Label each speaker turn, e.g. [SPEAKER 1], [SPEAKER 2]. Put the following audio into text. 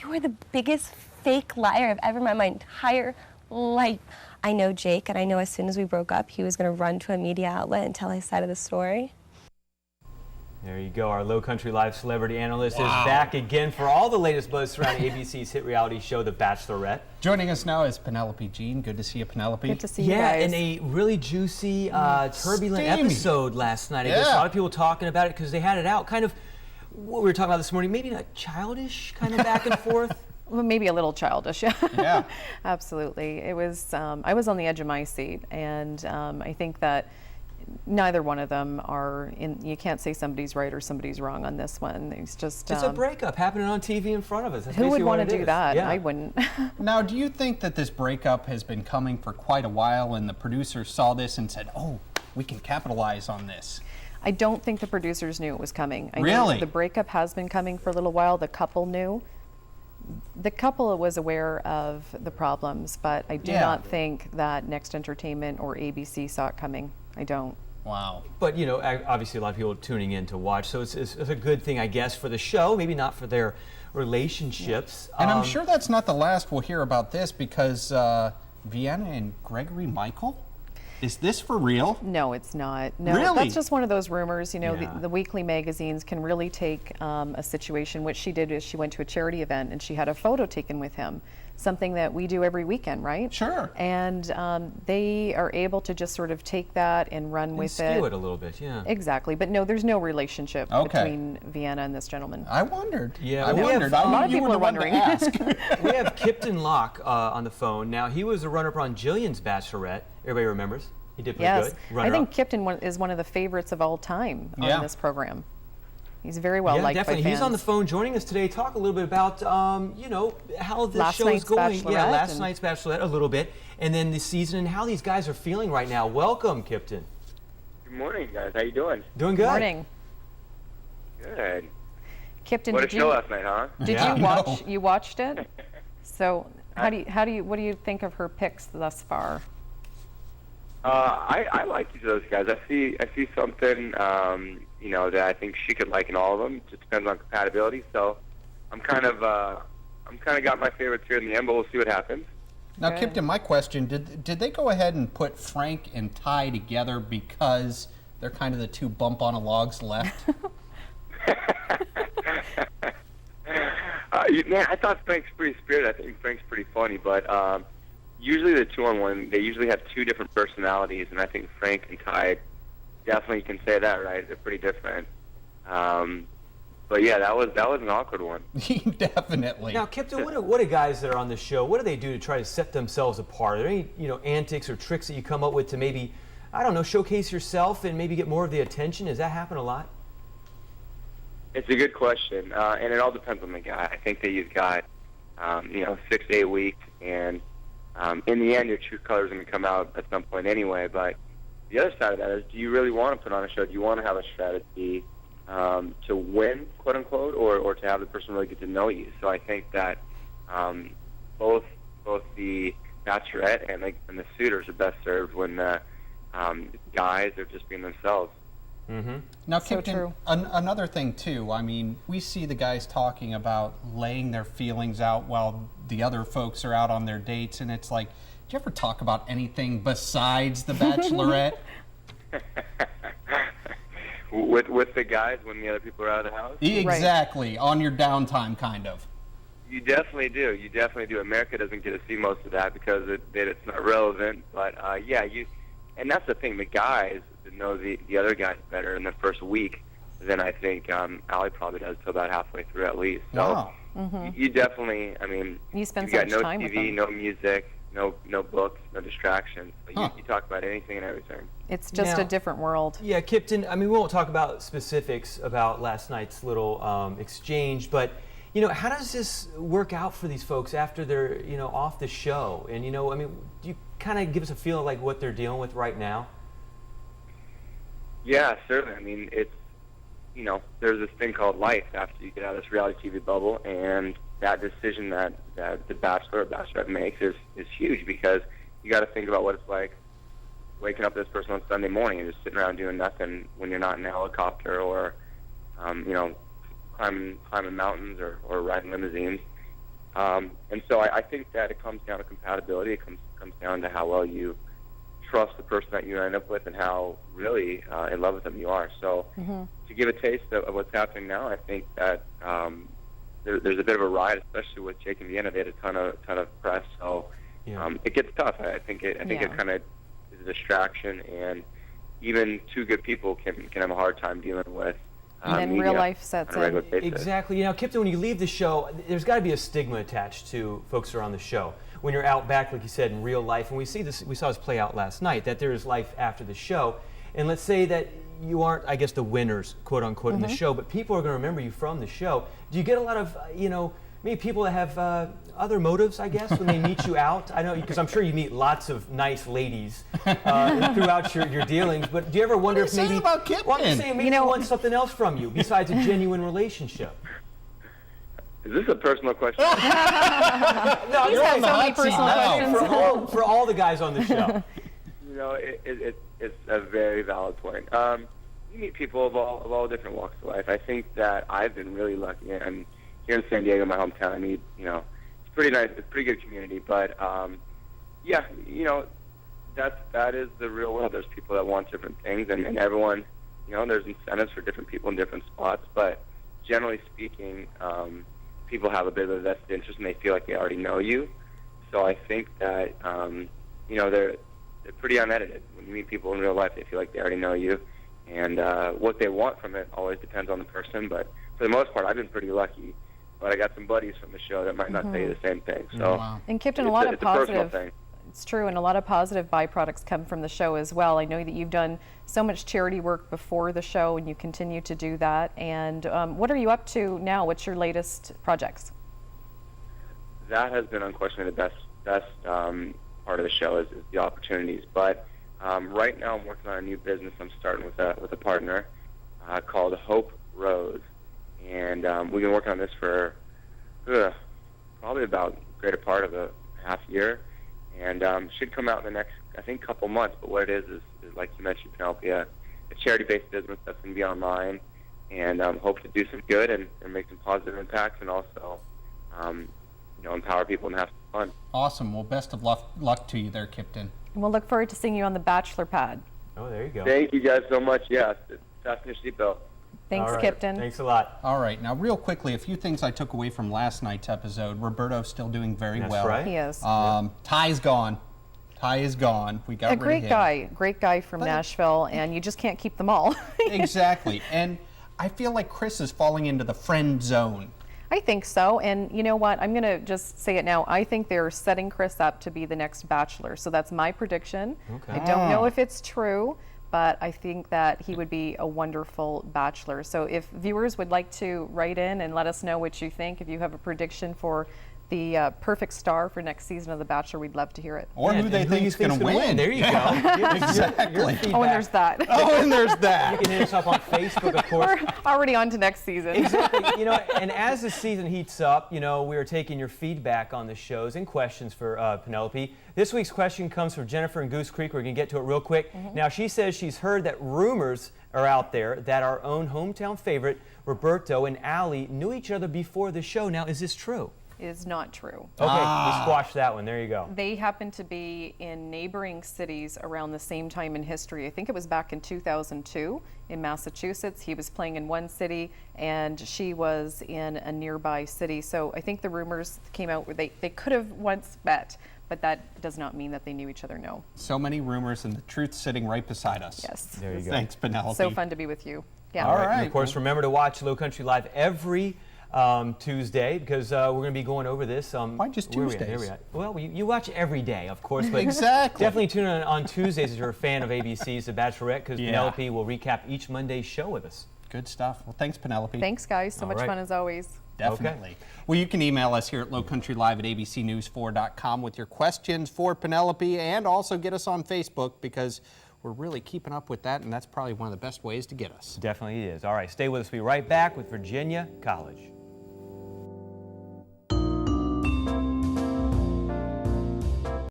[SPEAKER 1] You are the biggest fake liar I've ever met in my entire life. I know Jake, and I know as soon as we broke up, he was going to run to a media outlet and tell his side of the story.
[SPEAKER 2] There you go. Our Lowcountry Live celebrity analyst is back again for all the latest buzz surrounding ABC's hit reality show, The Bachelorette.
[SPEAKER 3] Joining us now is Penelope Jean. Good to see you, Penelope.
[SPEAKER 1] Good to see you guys.
[SPEAKER 2] Yeah, in a really juicy, turbulent episode last night. I guess a lot of people talking about it because they had it out. Kind of what we were talking about this morning, maybe a childish kind of back and forth.
[SPEAKER 4] Well, maybe a little childish.
[SPEAKER 3] Yeah.
[SPEAKER 4] Absolutely. It was, I was on the edge of my seat, and I think that neither one of them are in. You can't say somebody's right or somebody's wrong on this one. It's just
[SPEAKER 2] it's a breakup happening on TV in front of us. That's
[SPEAKER 4] who would want to do that?
[SPEAKER 2] Yeah.
[SPEAKER 4] I wouldn't.
[SPEAKER 3] Now, do you think that this breakup has been coming for quite a while and the producers saw this and said, oh, we can capitalize on this?
[SPEAKER 4] I don't think the producers knew it was coming. I
[SPEAKER 3] Really?
[SPEAKER 4] know the breakup has been coming for a little while. The couple knew. The couple was aware of the problems, but I do not think that Next Entertainment or ABC saw it coming. I don't.
[SPEAKER 3] Wow.
[SPEAKER 2] But, you know, obviously a lot of people are tuning in to watch, so it's a good thing, I guess, for the show, maybe not for their relationships.
[SPEAKER 3] And I'm sure that's not the last we'll hear about this because Vienna and Gregory Michael? Is this for real?
[SPEAKER 4] No, it's not. No,
[SPEAKER 3] Really?
[SPEAKER 4] that's just one of those rumors. You know,
[SPEAKER 2] Yeah.
[SPEAKER 4] the weekly magazines can really take a situation. What she did is she went to a charity event and she had a photo taken with him, something that we do every weekend, right?
[SPEAKER 3] Sure.
[SPEAKER 4] And they are able to just sort of take that and run with it.
[SPEAKER 2] Skew it a little bit, yeah.
[SPEAKER 4] Exactly, but no, there's no relationship between Vienna and this gentleman.
[SPEAKER 3] I wondered.
[SPEAKER 2] Yeah,
[SPEAKER 3] I
[SPEAKER 2] we have-
[SPEAKER 3] wondered.
[SPEAKER 2] a
[SPEAKER 3] I
[SPEAKER 4] lot of
[SPEAKER 3] knew you
[SPEAKER 4] people
[SPEAKER 3] were
[SPEAKER 4] are
[SPEAKER 3] the one to
[SPEAKER 4] wondering.
[SPEAKER 3] ask.
[SPEAKER 2] We have Kipton Locke on the phone. Now, he was a runner-up on Jillian's Bachelorette. Everybody remembers? He did pretty
[SPEAKER 4] Yes,
[SPEAKER 2] good.
[SPEAKER 4] I think Kipton is one of the favorites of all time on this program. He's very well liked
[SPEAKER 2] definitely.
[SPEAKER 4] by fans.
[SPEAKER 2] He's on the phone joining us today. Talk a little bit about, you know, how the
[SPEAKER 4] Last
[SPEAKER 2] show is
[SPEAKER 4] night's
[SPEAKER 2] going. Yeah,
[SPEAKER 4] Bachelorette
[SPEAKER 2] last night's Bachelorette a little bit, and then the season and how these guys are feeling right now. Welcome, Kipton.
[SPEAKER 5] Good morning, guys. How you doing?
[SPEAKER 2] Doing good.
[SPEAKER 4] Morning.
[SPEAKER 5] Good.
[SPEAKER 4] Kipton,
[SPEAKER 5] What a
[SPEAKER 4] did
[SPEAKER 5] show
[SPEAKER 4] you
[SPEAKER 5] last night, huh?
[SPEAKER 4] did
[SPEAKER 3] Yeah.
[SPEAKER 4] you
[SPEAKER 3] No.
[SPEAKER 4] watch? You watched it. So what do you think of her picks thus far?
[SPEAKER 5] I like each of those guys. I see something, you know, that I think she could like in all of them. It just depends on compatibility. So I'm kind of got my favorites here in the end, but we'll see what happens.
[SPEAKER 3] Now,
[SPEAKER 4] Good.
[SPEAKER 3] Kipton, my question, did they go ahead and put Frank and Ty together because they're kind of the two bump on a logs left?
[SPEAKER 5] Man, I thought Frank's pretty spirited. I think Frank's pretty funny, but usually the 2-on-1, they usually have two different personalities, and I think Frank and Ty definitely can say that, right? They're pretty different. But yeah, that was an awkward one.
[SPEAKER 3] Definitely.
[SPEAKER 2] Now, Kipton, what do guys that are on the show, what do they do to try to set themselves apart? Are there any, you know, antics or tricks that you come up with to maybe, I don't know, showcase yourself and maybe get more of the attention? Does that happen a lot?
[SPEAKER 5] It's a good question, and it all depends on the guy. I think that you've got, you know, 6 to 8 weeks, and in the end, your true colors are going to come out at some point anyway. But the other side of that is, do you really want to put on a show? Do you want to have a strategy to win, quote unquote, or to have the person really get to know you? So I think that both the Bachelorette and the suitors are best served when the guys are just being themselves.
[SPEAKER 2] Mm-hmm.
[SPEAKER 3] Now,
[SPEAKER 4] So
[SPEAKER 3] Kipton,
[SPEAKER 4] true.
[SPEAKER 3] Another thing, too, I mean, we see the guys talking about laying their feelings out while the other folks are out on their dates, and it's like, do you ever talk about anything besides The Bachelorette?
[SPEAKER 5] with the guys when the other people are out of the house?
[SPEAKER 3] Exactly, on your downtime, kind of.
[SPEAKER 5] You definitely do. You definitely do. America doesn't get to see most of that because it's not relevant. But yeah, and that's the thing. The guys that know the other guys better in the first week than I think Allie probably does till about halfway through at least. So
[SPEAKER 3] Wow.
[SPEAKER 5] you definitely. I mean,
[SPEAKER 4] You spend
[SPEAKER 5] you've
[SPEAKER 4] so
[SPEAKER 5] got
[SPEAKER 4] much
[SPEAKER 5] no
[SPEAKER 4] time with
[SPEAKER 5] TV,
[SPEAKER 4] them.
[SPEAKER 5] no music, no books, no distractions. But
[SPEAKER 3] Huh.
[SPEAKER 5] you talk about anything and everything.
[SPEAKER 4] It's just
[SPEAKER 2] Now-
[SPEAKER 4] a different world.
[SPEAKER 2] Yeah, Kipton, I mean, we won't talk about specifics about last night's little exchange, but, you know, how does this work out for these folks after they're, you know, off the show? And, you know, I mean, do you kind of give us a feel of, like, what they're dealing with right now?
[SPEAKER 5] Yeah, certainly. I mean, it's, you know, there's this thing called life after you get out of this reality TV bubble, and that decision that the Bachelor or Bachelorette makes is huge because you got to think about what it's like waking up this person on Sunday morning and just sitting around doing nothing when you're not in a helicopter or, you know, climbing mountains or riding limousines. And so I think that it comes down to compatibility. It comes down to how well you trust the person that you end up with and how really in love with them you are. So to give a taste of what's happening now, I think that there's a bit of a ride, especially with Jake and Vienna. They had a ton of press, so it gets tough. I think it kind of is a distraction, and even two good people can have a hard time dealing with.
[SPEAKER 4] And then real life sets in.
[SPEAKER 2] Exactly. You know, Kipton, when you leave the show, there's got to be a stigma attached to folks who are on the show. When you're out back, like you said, in real life, and we saw this play out last night, that there is life after the show. And let's say that you aren't, I guess, the winners, quote unquote, in the show, but people are going to remember you from the show. Do you get a lot of, maybe people that have other motives, I guess, when they meet you out? I know, because I'm sure you meet lots of nice ladies throughout your dealings, but do you ever wonder if maybe,
[SPEAKER 3] about Kipton?
[SPEAKER 2] Well, I'm just saying, maybe they want something else from you besides a genuine relationship?
[SPEAKER 5] Is this a personal question?
[SPEAKER 2] No,
[SPEAKER 4] He's had so many personal questions.
[SPEAKER 2] for all the guys on the show.
[SPEAKER 5] You know, it's a very valid point. You meet people of all different walks of life. I think that I've been really lucky. I'm here in San Diego, my hometown. I meet, it's pretty nice. It's a pretty good community. But yeah, that is the real world. There's people that want different things, and everyone, there's incentives for different people in different spots. But generally speaking, people have a bit of a vested interest, and they feel like they already know you. So I think that they're pretty unedited. When you meet people in real life, they feel like they already know you, and what they want from it always depends on the person. But for the most part, I've been pretty lucky. But I got some buddies from the show that might not say the same thing. So
[SPEAKER 4] and Kipton,
[SPEAKER 5] it's a personal thing.
[SPEAKER 4] It's true, and a lot of positive byproducts come from the show as well. I know that you've done so much charity work before the show, and you continue to do that. And what are you up to now? What's your latest projects?
[SPEAKER 5] That has been unquestionably the best part of the show is the opportunities. But right now, I'm working on a new business. I'm starting with a partner called Hope Rose, and we've been working on this for probably about a greater part of a half year. And should come out in the next, I think, couple months. But what it is like you mentioned, Penelope, a charity-based business that's going to be online, and hope to do some good and make some positive impacts, and also, empower people and have some fun.
[SPEAKER 3] Awesome. Well, best of luck to you there, Kipton.
[SPEAKER 4] And we'll look forward to seeing you on the Bachelor pad.
[SPEAKER 2] Oh, there you go.
[SPEAKER 5] Thank you guys so much. Yeah, fasten your seatbelt.
[SPEAKER 4] Thanks,
[SPEAKER 2] All right.
[SPEAKER 4] Kipton.
[SPEAKER 2] Thanks a lot.
[SPEAKER 3] All right. Now, real quickly, a few things I took away from last night's episode. Roberto's still doing very
[SPEAKER 2] That's
[SPEAKER 3] well.
[SPEAKER 2] right.
[SPEAKER 4] He is.
[SPEAKER 3] Ty's gone. Ty is gone. We got
[SPEAKER 4] A
[SPEAKER 3] rid of him.
[SPEAKER 4] great guy from Nashville, and you just can't keep them all.
[SPEAKER 3] Exactly. And I feel like Chris is falling into the friend zone.
[SPEAKER 4] I think so, and you know what? I'm going to just say it now. I think they're setting Chris up to be the next Bachelor, so that's my prediction.
[SPEAKER 2] Okay.
[SPEAKER 4] I don't know if it's true, but I think that he would be a wonderful Bachelor. So if viewers would like to write in and let us know what you think, if you have a prediction for the perfect star for next season of The Bachelor, we'd love to hear it.
[SPEAKER 3] Or who they think is going to win.
[SPEAKER 2] There you go.
[SPEAKER 3] Exactly.
[SPEAKER 4] Oh, and there's that.
[SPEAKER 3] Oh, and there's
[SPEAKER 2] You
[SPEAKER 3] that.
[SPEAKER 2] can hit us up on Facebook, of course.
[SPEAKER 4] We're already on to next season.
[SPEAKER 2] Exactly. And as the season heats up, we are taking your feedback on the shows and questions for Penelope. This week's question comes from Jennifer in Goose Creek. We're going to get to it real quick. Now, she says she's heard that rumors are out there that our own hometown favorite, Roberto and Allie, knew each other before the show. Now, is this true?
[SPEAKER 4] Is not true.
[SPEAKER 2] Okay, we squashed that one. There you go.
[SPEAKER 4] They happen to be in neighboring cities around the same time in history. I think it was back in 2002 in Massachusetts. He was playing in one city and she was in a nearby city. So I think the rumors came out where they could have once met, but that does not mean that they knew each other, no.
[SPEAKER 3] So many rumors, and the truth sitting right beside us.
[SPEAKER 4] Yes.
[SPEAKER 2] There you go.
[SPEAKER 3] Thanks, Penelope.
[SPEAKER 4] So fun to be with you. Yeah.
[SPEAKER 3] All
[SPEAKER 2] And
[SPEAKER 3] right.
[SPEAKER 2] of course, remember to watch Lowcountry Live every Tuesday, because we're going to be going over this.
[SPEAKER 3] Why just
[SPEAKER 2] where are we at?
[SPEAKER 3] Tuesdays?
[SPEAKER 2] Here we are. Well, you watch every day, of course, but
[SPEAKER 3] Exactly.
[SPEAKER 2] definitely tune in on Tuesdays if you're a fan of ABC's The Bachelorette, because
[SPEAKER 3] Yeah.
[SPEAKER 2] Penelope will recap each Monday's show with us.
[SPEAKER 3] Good stuff. Well, thanks, Penelope.
[SPEAKER 4] Thanks, guys. So
[SPEAKER 2] All
[SPEAKER 4] much
[SPEAKER 2] right.
[SPEAKER 4] fun as always.
[SPEAKER 3] Definitely.
[SPEAKER 2] Okay.
[SPEAKER 3] Well, you can email us here at lowcountrylive at abcnews4.com with your questions for Penelope, and also get us on Facebook, because we're really keeping up with that, and that's probably one of the best ways to get us.
[SPEAKER 2] Definitely is. All right, stay with us. We'll be right back with Virginia College.